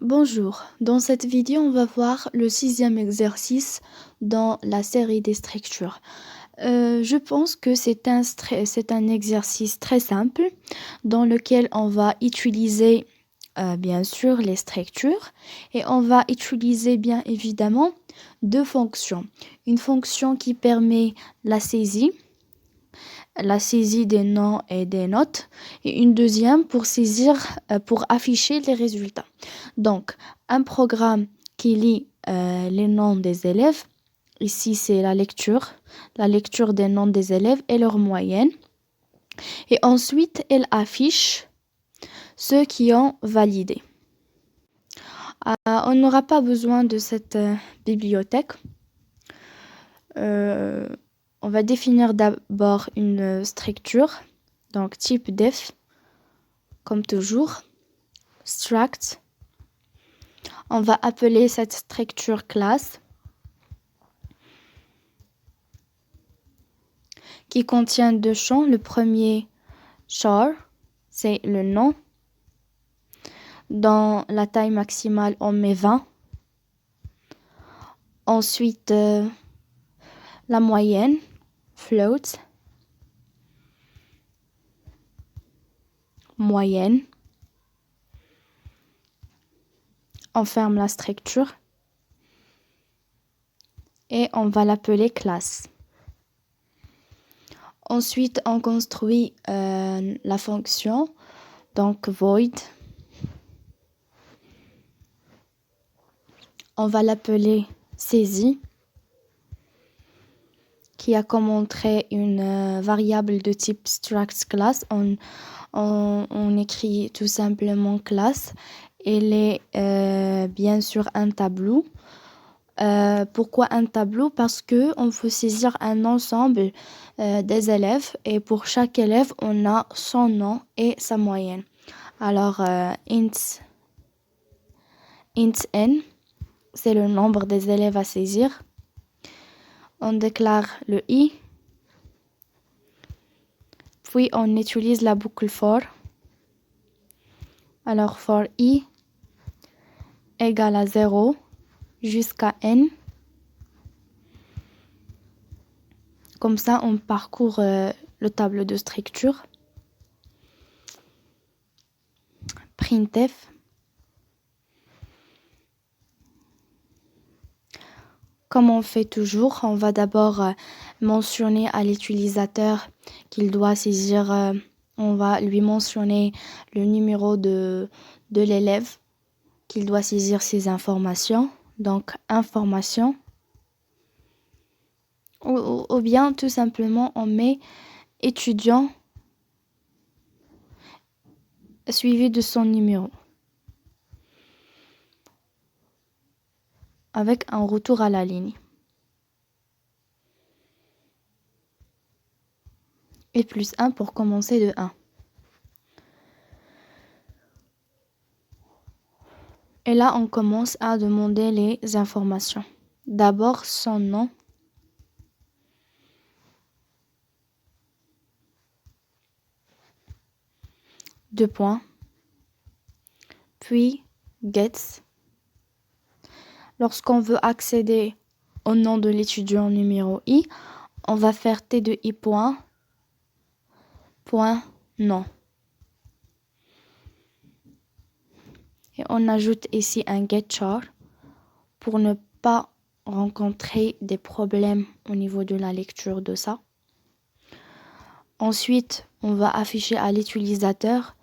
Bonjour, dans cette vidéo on va voir le sixième exercice dans la série des structures. Je pense que c'est un exercice très simple dans lequel on va utiliser bien sûr les structures et on va utiliser bien évidemment deux fonctions. Une fonction qui permet la saisie des noms et des notes, et une deuxième pour afficher les résultats. Donc, un programme qui lit les noms des élèves. Ici, c'est la lecture des noms des élèves et leur moyenne. Et ensuite, elle affiche ceux qui ont validé. On n'aura pas besoin de cette bibliothèque. On va définir d'abord une structure, donc type def, comme toujours, struct. On va appeler cette structure classe qui contient deux champs. Le premier, char, c'est le nom. Dans la taille maximale, on met 20. Ensuite, la moyenne, float, moyenne. On ferme la structure et on va l'appeler classe. Ensuite, on construit la fonction, donc void. On va l'appeler saisie, qui a comme entrée une variable de type struct class. On écrit tout simplement classe. Elle est bien sûr un tableau. Pourquoi un tableau? Parce que on veut saisir un ensemble des élèves et pour chaque élève, on a son nom et sa moyenne. Alors, int n, c'est le nombre des élèves à saisir. On déclare le i, puis on utilise la boucle for. Alors, for i égale à 0 jusqu'à n. Comme ça, on parcourt le tableau de structure. Printf. Comme on fait toujours, on va d'abord mentionner à l'utilisateur qu'il doit saisir, on va lui mentionner le numéro de l'élève, qu'il doit saisir ses informations. Donc, information. Ou bien, tout simplement, on met étudiant suivi de son numéro, avec un retour à la ligne. Et plus 1 pour commencer de 1. Et là, on commence à demander les informations. D'abord, son nom. Deux points. Puis, gets. Lorsqu'on veut accéder au nom de l'étudiant numéro i, on va faire t de i point nom. Et on ajoute ici un getChar pour ne pas rencontrer des problèmes au niveau de la lecture de ça. Ensuite, on va afficher à l'utilisateur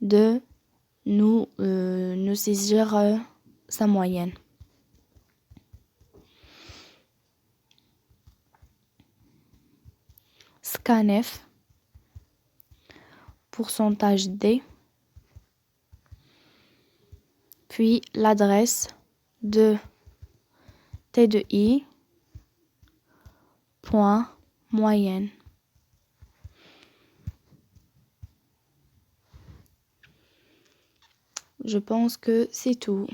de nous saisir sa moyenne. Scanf, pourcentage D, puis l'adresse de T de I, point, moyenne. Je pense que c'est tout.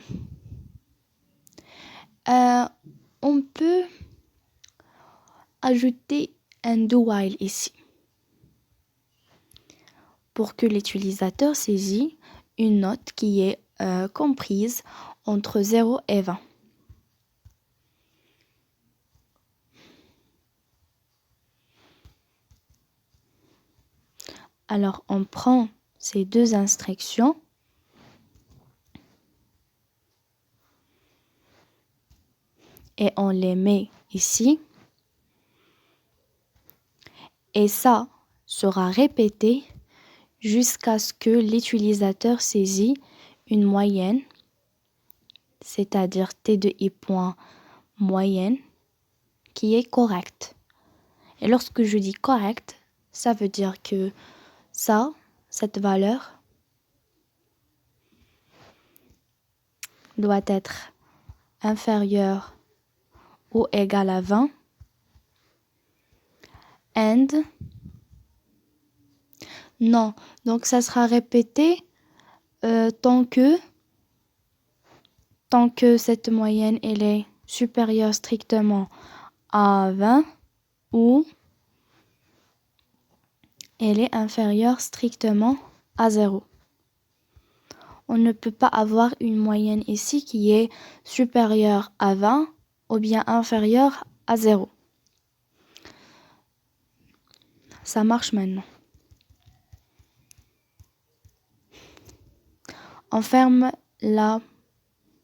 On peut ajouter un do while ici pour que l'utilisateur saisit une note qui est comprises entre 0 et 20. Alors, on prend ces deux instructions et on les met ici. Et ça sera répété jusqu'à ce que l'utilisateur saisit une moyenne, c'est-à-dire T de I point moyenne, qui est correcte. Et lorsque je dis correcte, ça veut dire que cette valeur doit être inférieure ou égale à 20 and non, donc ça sera répété tant que cette moyenne elle est supérieure strictement à 20 ou elle est inférieure strictement à 0. On ne peut pas avoir une moyenne ici qui est supérieure à 20 ou bien inférieure à 0. Ça marche maintenant. On ferme la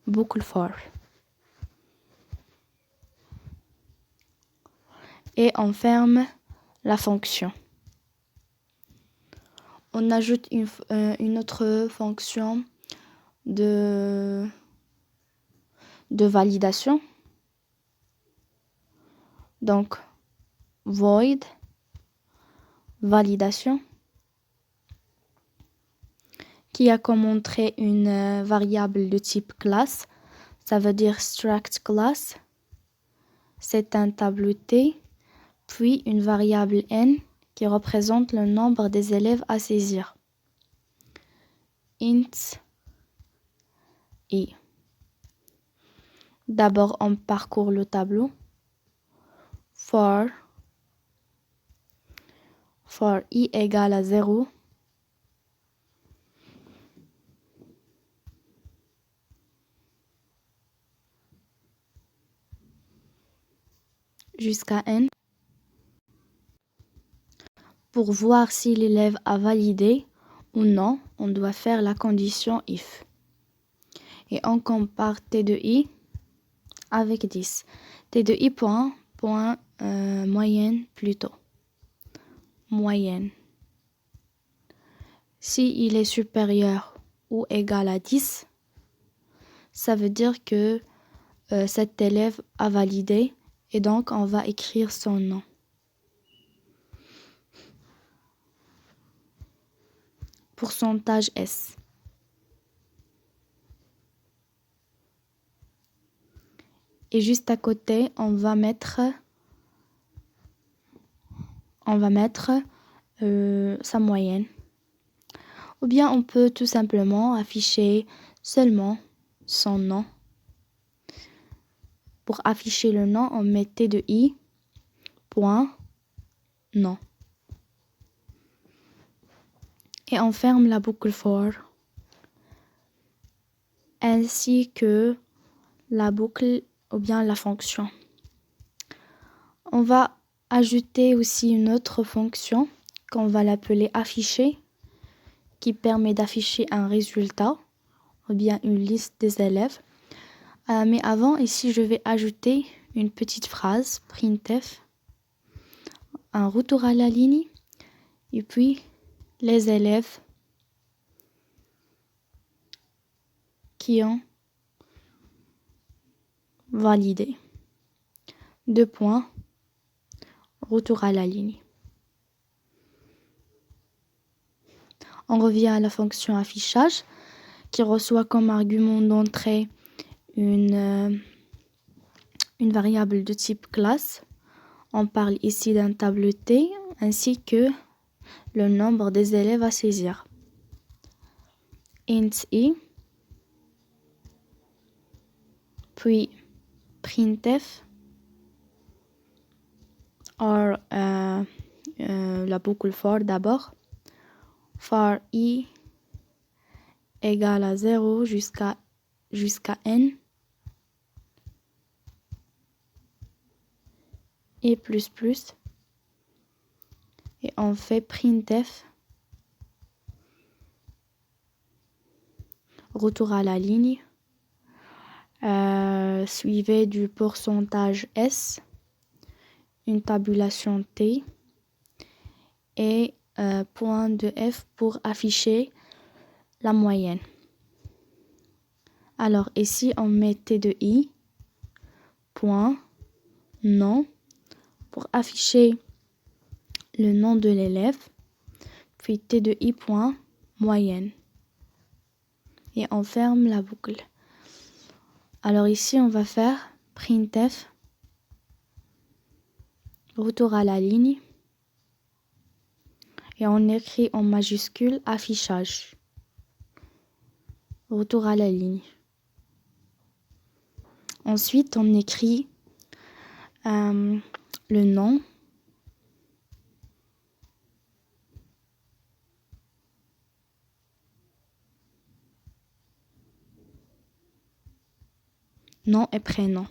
boucle for. Et on ferme la fonction. On ajoute une autre fonction de validation. Donc, void validation qui a comme entrée une variable de type classe. Ça veut dire struct class. C'est un tableau T, puis une variable n qui représente le nombre des élèves à saisir. Int i. D'abord, on parcourt le tableau. For i égale à 0. Jusqu'à n. Pour voir si l'élève a validé ou non, on doit faire la condition if. Et on compare T de I avec 10. T de I point moyenne plutôt. Moyenne. Si il est supérieur ou égal à 10, ça veut dire que cet élève a validé et donc on va écrire son nom. Pourcentage S. Et juste à côté, on va mettre sa moyenne. Ou bien on peut tout simplement afficher seulement son nom. Pour afficher le nom, on met T de I point nom. Et on ferme la boucle for ainsi que la boucle ou bien la fonction. On va ajouter aussi une autre fonction qu'on va l'appeler afficher qui permet d'afficher un résultat ou bien une liste des élèves. Mais avant, ici, je vais ajouter une petite phrase printf, un retour à la ligne et puis les élèves qui ont validé. 2 points, retour à la ligne. On revient à la fonction affichage qui reçoit comme argument d'entrée une variable de type classe. On parle ici d'un tableau T ainsi que le nombre des élèves à saisir. Int i, puis printf, or la boucle for d'abord, for i égale à 0 jusqu'à n et plus plus. Et on fait printf, retour à la ligne, suivi du pourcentage S, une tabulation T et point de F pour afficher la moyenne. Alors ici, on met T de I, point, nom, pour afficher le nom de l'élève, puis T de I, point, moyenne. Et on ferme la boucle. Alors ici, on va faire printf, retour à la ligne, et on écrit en majuscule affichage, retour à la ligne. Ensuite, on écrit le nom, nom et prénom.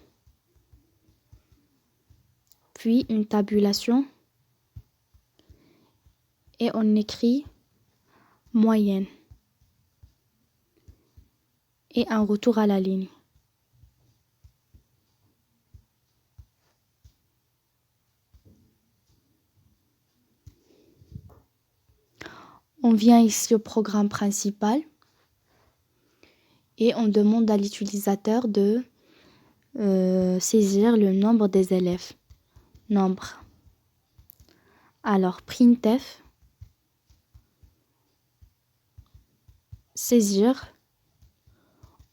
Puis une tabulation et on écrit moyenne et un retour à la ligne. On vient ici au programme principal et on demande à l'utilisateur de saisir le nombre des élèves. Nombre. Alors, printf, saisir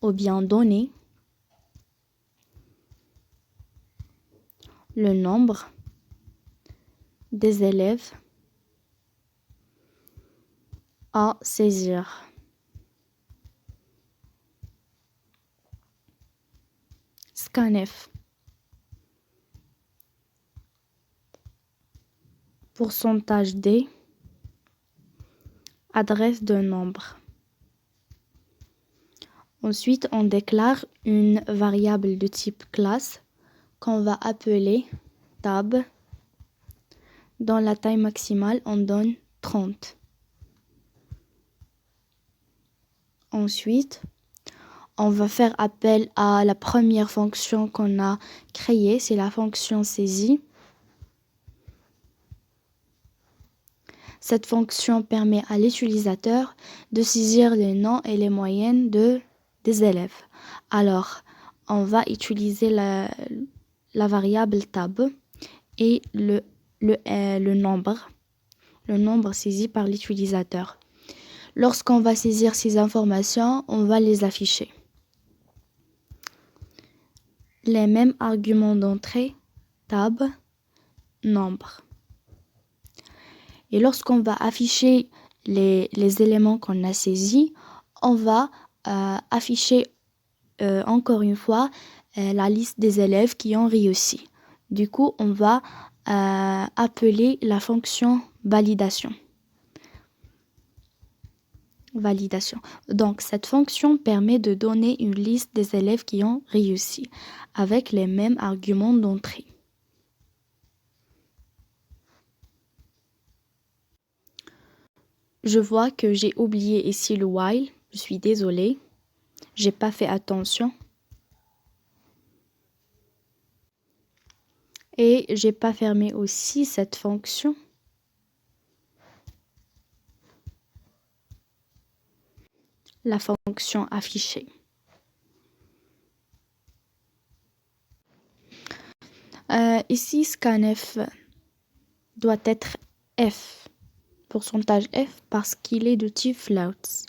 ou bien donner le nombre des élèves à saisir. Scanf. Pourcentage D. Adresse de nombre. Ensuite, on déclare une variable de type classe qu'on va appeler tab. Dans la taille maximale, on donne 30. Ensuite, on va faire appel à la première fonction qu'on a créée, c'est la fonction saisie. Cette fonction permet à l'utilisateur de saisir les noms et les moyennes des élèves. Alors, on va utiliser la variable tab et le nombre saisi par l'utilisateur. Lorsqu'on va saisir ces informations, on va les afficher. Les mêmes arguments d'entrée, tab, nombre. Et lorsqu'on va afficher les éléments qu'on a saisis, on va afficher encore une fois la liste des élèves qui ont réussi. Du coup, on va appeler la fonction validation. Validation. Donc, cette fonction permet de donner une liste des élèves qui ont réussi avec les mêmes arguments d'entrée. Je vois que j'ai oublié ici le while. Je suis désolée. J'ai pas fait attention. Et j'ai pas fermé aussi cette fonction. La fonction affichée. Ici, scanf doit être F, pourcentage F, parce qu'il est de type floats.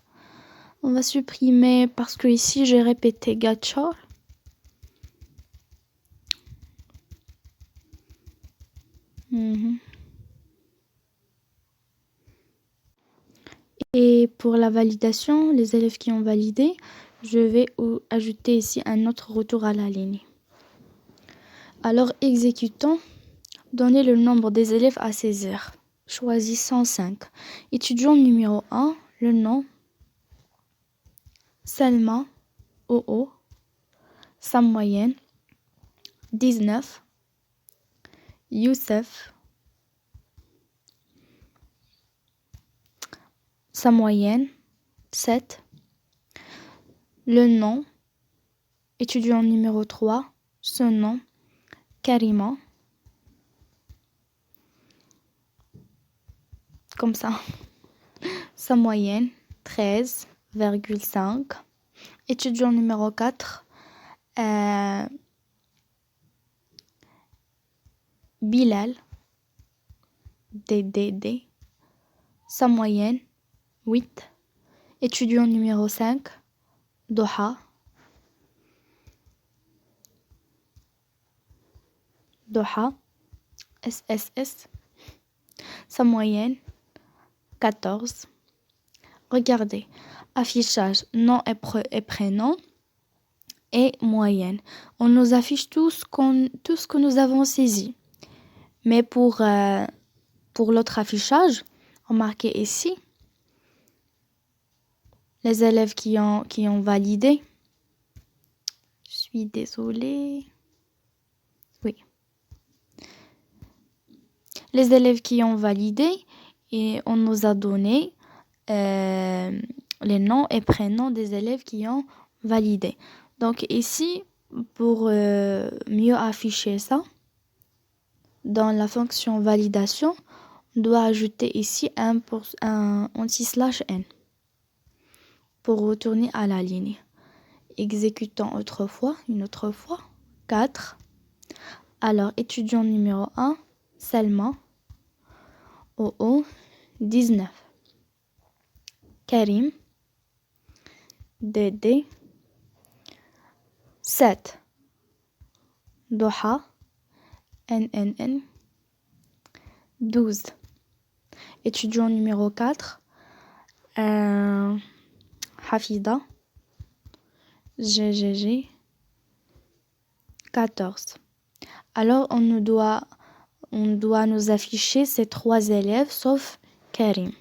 On va supprimer parce que ici j'ai répété gacha. Et pour la validation, les élèves qui ont validé, je vais ajouter ici un autre retour à la ligne. Alors, exécutons. Donnez le nombre des élèves à saisir. Choisis 105. Étudiant numéro 1, le nom. Selma, OO, sa moyenne, 19. Youssef, sa moyenne, 7. Le nom, étudiant numéro 3, son nom, Karima. Comme ça. Sa moyenne, 13,5. Étudiant numéro 4, Bilal, DDD. Sa moyenne, 8. Étudiant numéro 5, Doha. Doha, SSS. Sa moyenne, 14. Regardez, affichage nom et prénom et moyenne. On nous affiche tout ce que nous avons saisi. Mais pour l'autre affichage, remarquez ici, les élèves qui ont validé. Je suis désolée. Oui. Les élèves qui ont validé, et on nous a donné les noms et prénoms des élèves qui ont validé. Donc ici, pour mieux afficher ça, dans la fonction validation, on doit ajouter ici un anti-slash-n pour retourner à la ligne. Exécutons une autre fois. 4. Alors, étudiant numéro 1, Selma, OO, 19. Karim, DD, 7. Doha, NNN, 12. Étudiant numéro 4, Hafida, GGG, 14. Alors, on doit nous afficher ces 3 élèves, sauf Karim.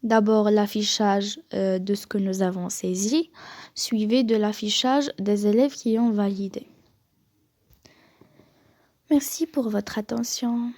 D'abord, l'affichage de ce que nous avons saisi, suivi de l'affichage des élèves qui ont validé. Merci pour votre attention.